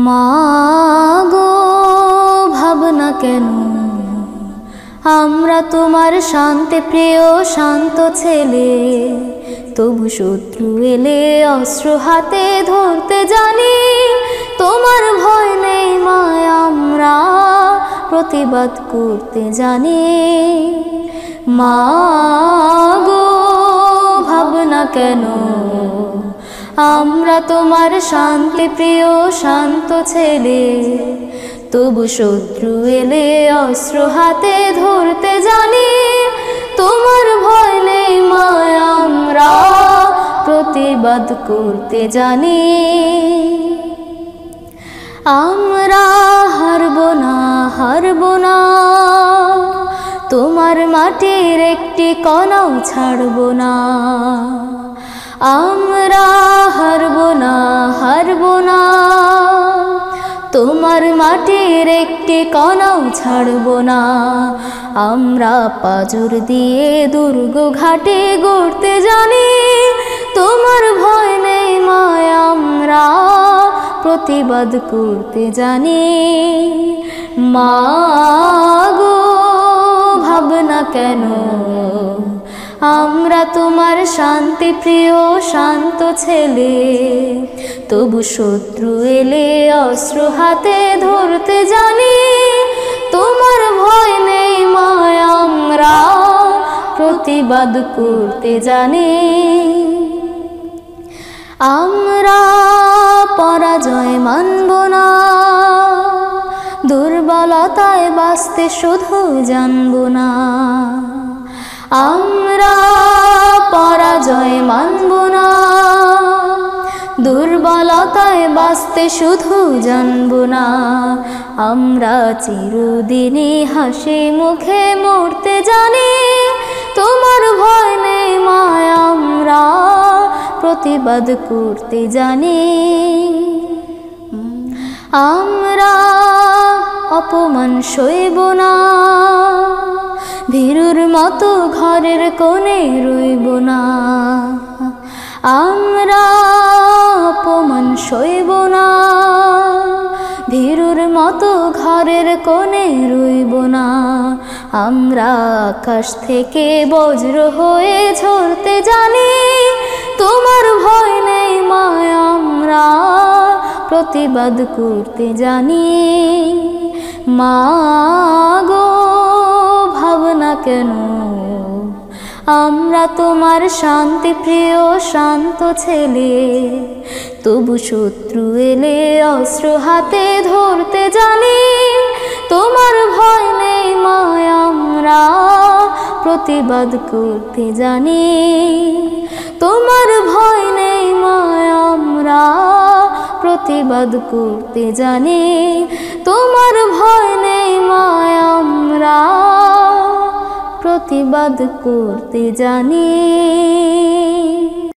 মাগো ভাবনা কেন আমরা তোমার শান্তি প্রিয় শান্ত ছেলে, তবু শত্রু এলে অস্ত্র হাতে ধরতে জানি। তোমার ভয় নেই মায় আমরা প্রতিবাদ করতে জানি। মাগো ভাবনা কেন আমরা তোমার শান্তি প্রিয় শান্ত ছেলে, তবু শত্রু এলে অস্ত্র হাতে ধরতে জানি। তোমার ভয় নেই মায় আমরা প্রতিবাদ করতে জানি। আমরা হারব না হারব না, তোমার মাটির একটি কণাও ছাড়ব না। আমরা হারব না হারব না, তোমার মাটির একটি কণাও ছাড়ব না। আমরা পাজর দিয়ে দুর্গ ঘাটে গড়তে জানি। তোমার ভয় নেই মায় আমরা প্রতিবাদ করতে জানি। মাগো ভাবনা কেন আমরা তোমার শান্তি প্রিয় শান্ত ছেলে, তবু শত্রু এলে অস্ত্র হাতে ধরতে জানি। তোমার ভয় নেই মায় আমরা প্রতিবাদ করতে জানি। আমরা পরাজয় মানব না, দুর্বলতায় বাঁচতে শুধু জানব না। আমরা পরাজয় মানব না, দুর্বলতায় বাঁচতে শুধু জানব না। আমরা চিরদিনই হাসি মুখে মরতে জানি। তোমার ভয় নেই মায় আমরা প্রতিবাদ করতে জানি। আমরা অপমান সইব না, ভীরুর মতো ঘরের কোণে রইব না। আমরা অপমান সইব না, ভীরুর মতো ঘরের কোণে রইব না। আমরা আকাশ থেকে বজ্র হয়ে ঝরতে জানি। তোমার ভয় নেই মায় আমরা প্রতিবাদ করতে জানি। মাগো ভাবনা কেন আমরা তোমার শান্তি প্রিয় শান্ত ছেলে, তবু শত্রু এলে অস্ত্র হাতে ধরতে জানি। তোমার ভয় নেই মায় আমরা প্রতিবাদ করতে জানি। তোমার ভয় নেই মায় আমরা প্রতিবাদ করতে জানি। তোমার ভয় নেই মায় আমরা প্রতিবাদ করতে জানি।